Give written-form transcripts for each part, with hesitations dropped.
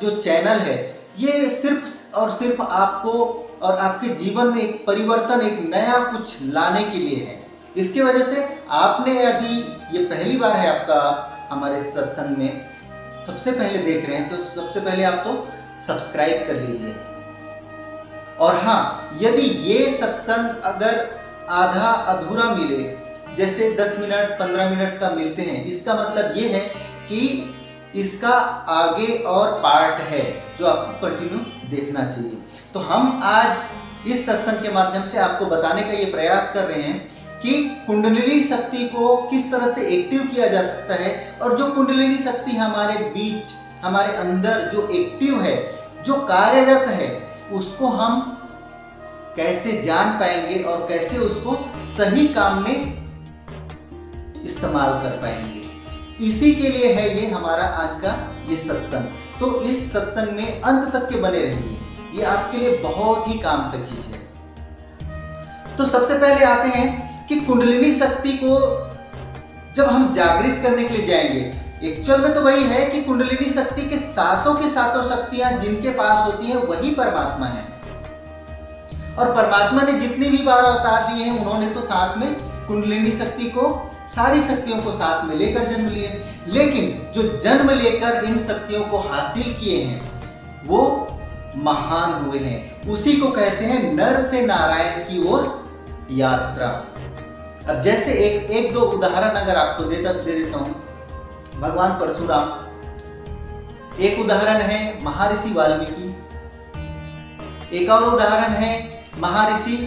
जो चैनल है ये सिर्फ और सिर्फ आपको और आपके जीवन में एक परिवर्तन, एक नया कुछ लाने के लिए है। इसकी वजह से आपने यदि ये पहली बार है आपका हमारे सत्संग में, सबसे पहले देख रहे हैं, तो सबसे पहले आप तो सब्सक्राइब कर लीजिए। और हाँ, यदि ये सत्संग अगर आधा अधूरा मिले, जैसे 10 मिनट 15 मिनट का मिलते हैं, इसका मतलब ये है कि इसका आगे और पार्ट है जो आपको कंटिन्यू देखना चाहिए। तो हम आज इस सत्संग के माध्यम से आपको बताने का ये प्रयास कर रहे हैं कि कुंडलिनी शक्ति को किस तरह से एक्टिव किया जा सकता है, और जो कुंडलिनी शक्ति हमारे बीच, हमारे अंदर जो एक्टिव है, जो कार्यरत है, उसको हम कैसे जान पाएंगे और कैसे उसको सही काम में इस्तेमाल कर पाएंगे। इसी के लिए है ये हमारा आज का ये सत्संग। तो इस सत्संग में अंत तक के बने रहिए, ये आपके लिए बहुत ही काम का चीज है। तो सबसे पहले आते हैं कि कुंडलिनी शक्ति को जब हम जागृत करने के लिए जाएंगे, एक्चुअल में तो वही है कि कुंडलिनी शक्ति के सातों शक्तियां जिनके पास होती हैं वही परमात्मा है। और परमात्मा ने जितनी भी बार अवतार लिए हैं, उन्होंने तो साथ में कुंडलिनी शक्ति को, सारी शक्तियों को साथ में लेकर जन्म लिए। लेकिन जो जन्म लेकर इन शक्तियों को हासिल किए हैं वो महान हुए हैं। उसी को कहते हैं नर से नारायण की ओर यात्रा। अब जैसे एक दो उदाहरण अगर आपको दे देता हूं। भगवान परशुराम, एक उदाहरण है महर्षि वाल्मीकि, एक और उदाहरण है महर्षि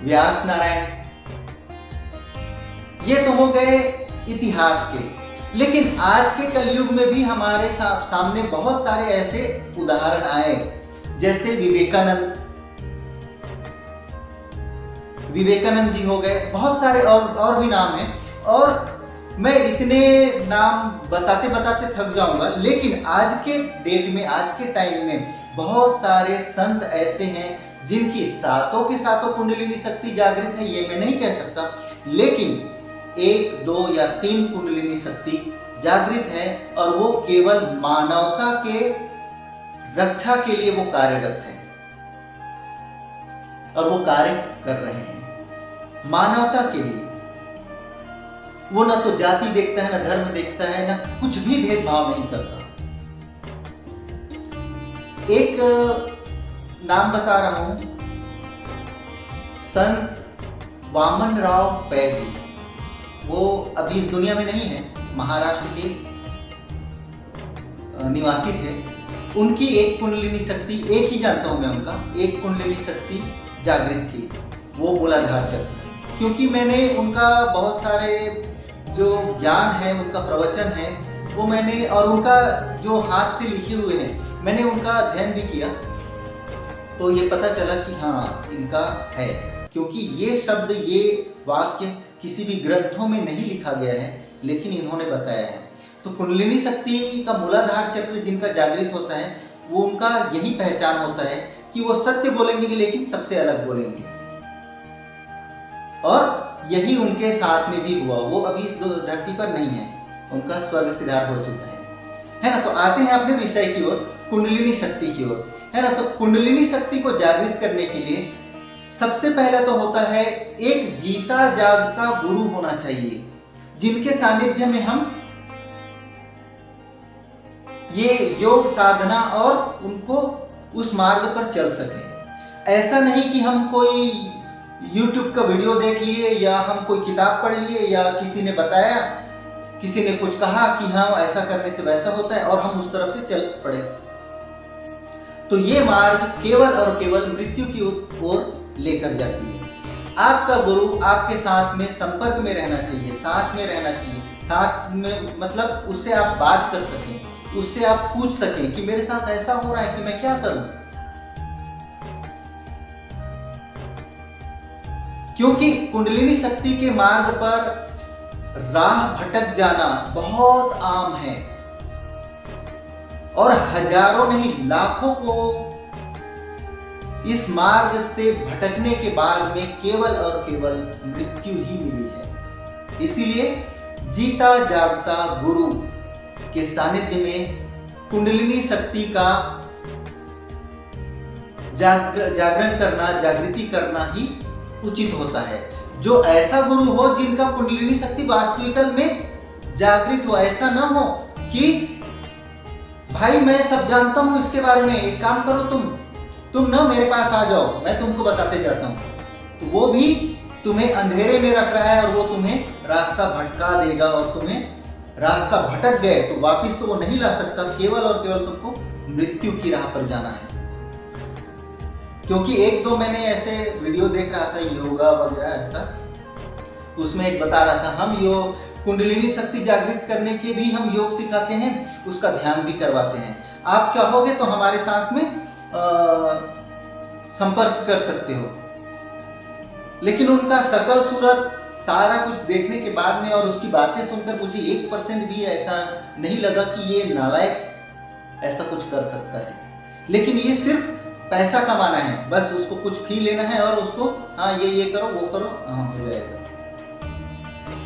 व्यास नारायण। ये तो हो गए इतिहास के, लेकिन आज के कलयुग में भी हमारे सामने बहुत सारे ऐसे उदाहरण आए, जैसे विवेकानंद जी हो गए, बहुत सारे और भी नाम हैं, और मैं इतने नाम बताते बताते थक जाऊंगा। लेकिन आज के डेट में, आज के टाइम में बहुत सारे संत ऐसे हैं जिनकी सातों के सातों कुंडलिनी शक्ति जागृत है, ये मैं नहीं कह सकता, लेकिन 1 2 या 3 कुंडलिनी शक्ति जागृत है, और वो केवल मानवता के रक्षा के लिए वो कार्यरत है, और वो कार्य कर रहे हैं मानवता के लिए। वो ना तो जाति देखता है, ना धर्म देखता है, ना कुछ भी भेदभाव नहीं करता। एक नाम बता रहा हूं, संत वामन राव पैर जी। वो अभी इस दुनिया में नहीं है, महाराष्ट्र के निवासी थे। उनकी एक कुंडलिनी शक्ति, एक ही जानता हूं मैं उनका, एक कुंडलिनी शक्ति जागृत थी, वो मूलाधार चक्र। क्योंकि मैंने उनका बहुत सारे जो ज्ञान है, उनका प्रवचन है, वो मैंने, और उनका जो हाथ से लिखे हुए हैं, मैंने उनका अध्ययन भी किया, तो ये पता चला कि हाँ इनका है। क्योंकि ये शब्द, ये वाक्य किसी भी ग्रंथों में नहीं लिखा गया है, लेकिन इन्होंने बताया है। तो कुंडलिनी शक्ति का मूलाधार चक्र जिनका जागृत होता है, वो उनका यही पहचान होता है कि वो सत्य बोलेंगे लेकिन सबसे अलग बोलेंगे, और यही उनके साथ में भी हुआ। वो अभी इस धरती पर नहीं है, उनका स्वर्ग सिधार हो चुका है ना। तो आते हैं अपने विषय की ओर, कुंडलिनी शक्ति की ओर, है ना। तो कुंडलिनी शक्ति को जागृत करने के लिए सबसे पहला तो होता है एक जीता जागता गुरु होना चाहिए, जिनके सानिध्य में हम ये योग साधना और उनको उस मार्ग पर चल सके। ऐसा नहीं कि हम कोई YouTube का वीडियो देख लिए, या हम कोई किताब पढ़ लिए, या किसी ने बताया, किसी ने कुछ कहा कि हाँ ऐसा करने से वैसा होता है, और हम उस तरफ से चल पड़े। तो ये मार्ग केवल और केवल मृत्यु की ओर लेकर जाती है। आपका गुरु आपके साथ में संपर्क में रहना चाहिए, साथ में रहना चाहिए, साथ में मतलब उससे आप बात कर सकें, उससे आप पूछ सकें कि मेरे साथ ऐसा हो रहा है कि मैं क्या करूं। क्योंकि कुंडलिनी शक्ति के मार्ग पर राह भटक जाना बहुत आम है, और हजारों नहीं लाखों को इस मार्ग से भटकने के बाद में केवल और केवल मृत्यु ही मिली है। इसीलिए जीता जागता गुरु के सानिध्य में कुंडलिनी शक्ति का जागरण करना, जागृति करना ही उचित होता है। जो ऐसा गुरु हो जिनका कुंडलिनी शक्ति वास्तविकल में जागृत हो। ऐसा ना हो कि भाई मैं सब जानता हूं इसके बारे में, एक काम करो तुम ना मेरे पास आ जाओ, मैं तुमको बताते जाता हूं। तो वो भी तुम्हें अंधेरे में रख रहा है और वो तुम्हें रास्ता भटका देगा, और तुम्हें रास्ता भटक गए तो वापिस तो वो नहीं ला सकता। केवल और केवल तुमको मृत्यु की राह पर जाना है। क्योंकि एक दो मैंने ऐसे वीडियो देख रहा था योगा वगैरह ऐसा, उसमें एक बता रहा था हम योग कुंडलिनी शक्ति जागृत करने के भी हम योग सिखाते हैं, उसका ध्यान भी करवाते हैं। आप चाहोगे तो हमारे साथ में संपर्क कर सकते हो। लेकिन उनका शकल सूरत सारा कुछ देखने के बाद में और उसकी बातें सुनकर मुझे 1% भी ऐसा नहीं लगा कि ये नालायक ऐसा कुछ कर सकता है। लेकिन ये सिर्फ पैसा कमाना है, बस उसको कुछ फी लेना है और उसको हाँ ये करो वो करो, हाँ हो जाएगा।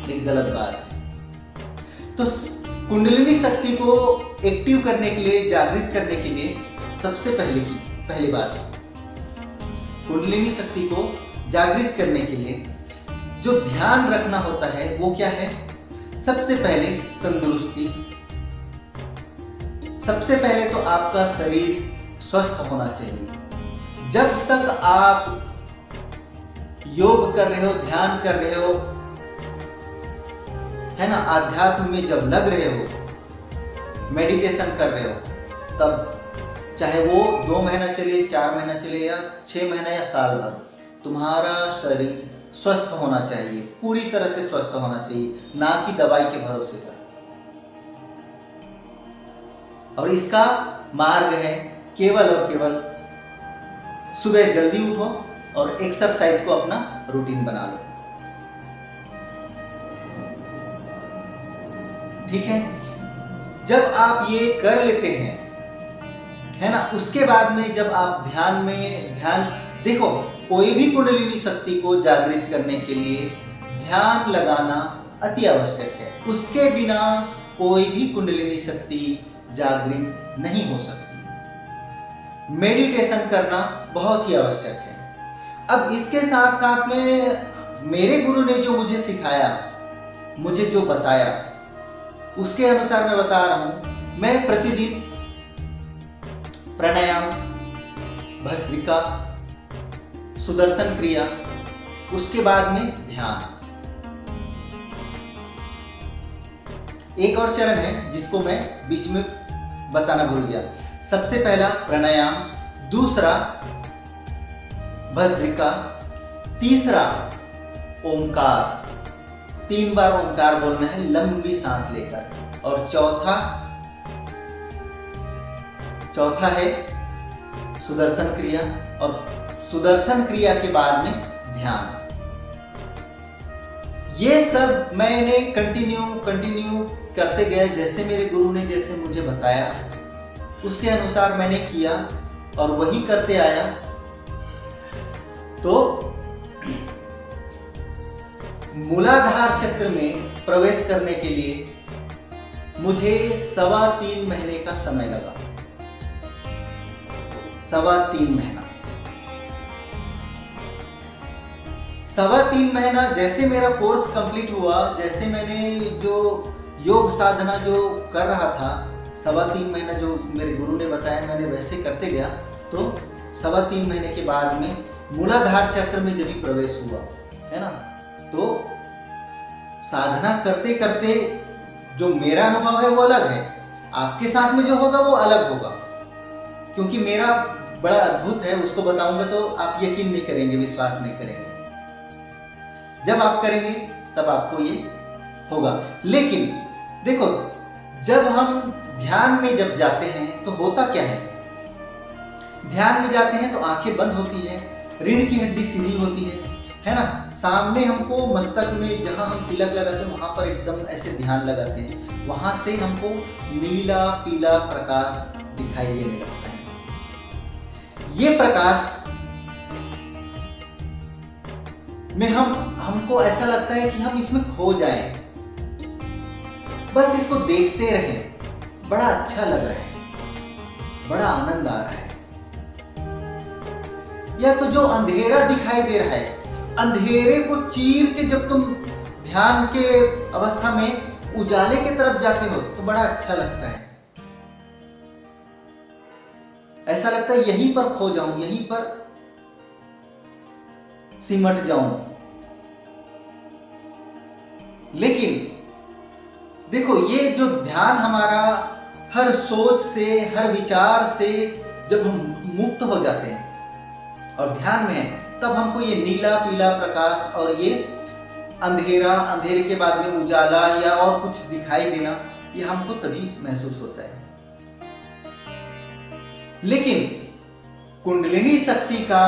एक गलत बात है। तो कुंडलिनी शक्ति को एक्टिव करने के लिए, जागृत करने के लिए सबसे पहली बात, कुंडलिनी शक्ति को जागृत करने के लिए जो ध्यान रखना होता है वो क्या है? सबसे पहले तंदुरुस्ती। सबसे पहले तो आपका शरीर स्वस्थ होना चाहिए। जब तक आप योग कर रहे हो, ध्यान कर रहे हो, है ना, आध्यात्म में जब लग रहे हो, मेडिटेशन कर रहे हो, तब चाहे वो 2 महीना चले, 4 महीना चले या 6 महीना या साल भर, तुम्हारा शरीर स्वस्थ होना चाहिए, पूरी तरह से स्वस्थ होना चाहिए, ना कि दवाई के भरोसे पर। और इसका मार्ग है केवल और केवल सुबह जल्दी उठो और एक्सरसाइज को अपना रूटीन बना लो। ठीक है, जब आप ये कर लेते हैं, है ना, उसके बाद में जब आप ध्यान देखो, कोई भी कुंडलिनी शक्ति को जागृत करने के लिए ध्यान लगाना अति आवश्यक है। उसके बिना कोई भी कुंडलिनी शक्ति जागृत नहीं हो सकती। मेडिटेशन करना बहुत ही आवश्यक है। अब इसके साथ साथ में मेरे गुरु ने जो मुझे सिखाया, मुझे जो बताया, उसके अनुसार मैं बता रहा हूं। मैं प्रतिदिन प्राणायाम, भस्त्रिका, सुदर्शन क्रिया, उसके बाद में ध्यान। एक और चरण है जिसको मैं बीच में बताना भूल गया। सबसे पहला प्राणायाम, दूसरा भस्त्रिका, तीसरा ओंकार। 3 बार ओंकार बोलना है लंबी सांस लेकर, और चौथा है सुदर्शन क्रिया, और सुदर्शन क्रिया के बाद में ध्यान। ये सब मैंने कंटिन्यू करते गए, जैसे मेरे गुरु ने जैसे मुझे बताया उसके अनुसार मैंने किया और वही करते आया। तो मूलाधार चक्र में प्रवेश करने के लिए मुझे 3.25 महीने का समय लगा। 3.25 महीना। 3.25 महीना जैसे मेरा कोर्स कंप्लीट हुआ, जैसे मैंने जो योग साधना जो कर रहा था, 3.25 महीना जो मेरे गुरु ने बताया मैंने वैसे करते गया। तो 3.25 महीने के बाद में मूलाधार चक्र में जब भी प्रवेश हुआ, है ना, तो साधना करते करते जो मेरा अनुभव है वो अलग है, आपके साथ में जो होगा वो अलग होगा। क्योंकि मेरा बड़ा अद्भुत है, उसको बताऊंगा तो आप यकीन नहीं करेंगे, विश्वास नहीं करेंगे। जब आप करेंगे तब आपको ये होगा। लेकिन देखो, जब हम ध्यान में जब जाते हैं तो होता क्या है, ध्यान में जाते हैं तो आंखें बंद होती है, रीढ़ की हड्डी सीधी होती है ना, सामने हमको मस्तक में जहां हम तिलक लगाते हैं वहां पर एकदम ऐसे ध्यान लगाते हैं, वहां से हमको नीला पीला प्रकाश दिखाई देने लगता है। ये प्रकाश में हमको ऐसा लगता है कि हम इसमें खो जाएं, बस इसको देखते रहें, बड़ा अच्छा लग रहा है। बड़ा आनंद आ रहा है। या तो जो अंधेरा दिखाई दे रहा है, अंधेरे को चीर के जब तुम ध्यान के अवस्था में उजाले की तरफ जाते हो तो बड़ा अच्छा लगता है। ऐसा लगता है यहीं पर खो जाऊं, यहीं पर सिमट जाऊं। लेकिन देखो, ये जो ध्यान हमारा हर सोच से, हर विचार से जब हम मुक्त हो जाते हैं और ध्यान में है, तब हमको ये नीला पीला प्रकाश और ये अंधेरा, अंधेरे के बाद में उजाला या और कुछ दिखाई देना, ये हमको तभी महसूस होता है। लेकिन कुंडलिनी शक्ति का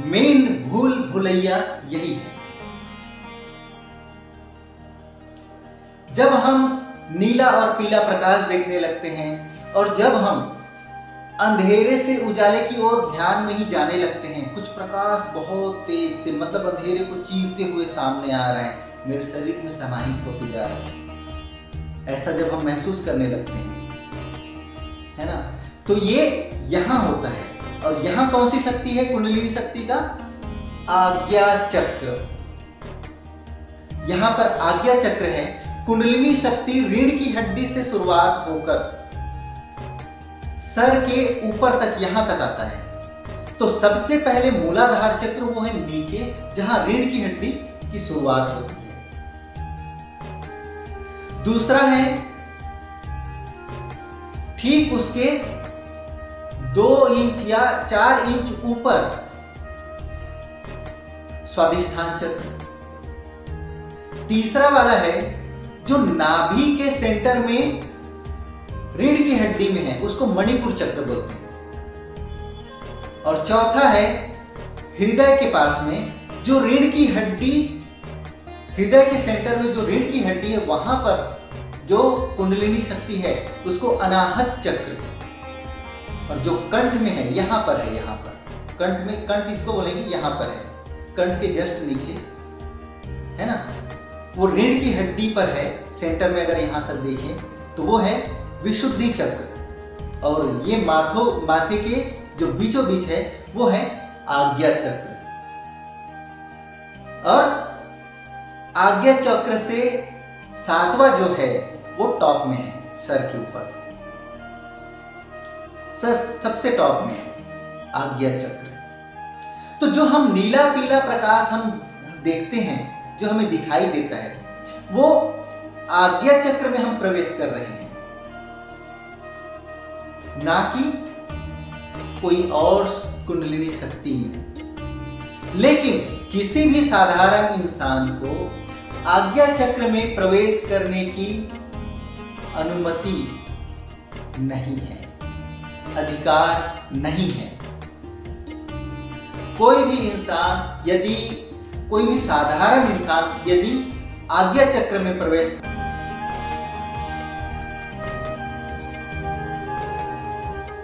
मेन भूल भुलैया यही है। जब हम नीला और पीला प्रकाश देखने लगते हैं और जब हम अंधेरे से उजाले की ओर ध्यान में ही जाने लगते हैं, कुछ प्रकाश बहुत तेज से, मतलब अंधेरे को चीरते हुए सामने आ रहा है, मेरे शरीर में समाहित होते जा रहा है, ऐसा जब हम महसूस करने लगते हैं, है ना, तो ये यहां होता है। और यहां कौन सी शक्ति है कुंडलिनी शक्ति का? आज्ञा चक्र। यहां पर आज्ञा चक्र है। कुंडलिनी शक्ति रीढ़ की हड्डी से शुरुआत होकर सर के ऊपर तक, यहां तक आता है। तो सबसे पहले मूलाधार चक्र वो है नीचे, जहां रीढ़ की हड्डी की शुरुआत होती है। दूसरा है ठीक उसके 2 इंच या 4 इंच ऊपर स्वादिष्ठान चक्र। तीसरा वाला है जो नाभि के सेंटर में रीढ़ की हड्डी में है, उसको मणिपुर चक्र बोलते हैं। और चौथा है हृदय के पास में, जो रीढ़ की हड्डी, हृदय के सेंटर में जो रीढ़ की हड्डी है, वहां पर जो कुंडलिनी शक्ति है उसको अनाहत चक्र। और जो कंठ में है, यहां पर है, यहां पर कंठ में, कंठ इसको बोलेंगे, यहां पर है, कंठ के जस्ट नीचे है ना, वो रीढ़ की हड्डी पर है सेंटर में। अगर यहां से देखें तो वो है विशुद्धि चक्र। और ये माथे के जो बीचों बीच है वो है आज्ञा चक्र। और आज्ञा चक्र से 7वां जो है वो टॉप में है, सर के ऊपर, सर सबसे टॉप में है आज्ञा चक्र। तो जो हम नीला पीला प्रकाश हम देखते हैं, जो हमें दिखाई देता है, वो आज्ञा चक्र में हम प्रवेश कर रहे हैं, ना कि कोई और कुंडलिनी शक्ति में। लेकिन किसी भी साधारण इंसान को आज्ञा चक्र में प्रवेश करने की अनुमति नहीं है, अधिकार नहीं है। कोई भी इंसान, यदि कोई भी साधारण इंसान यदि आज्ञा चक्र में प्रवेश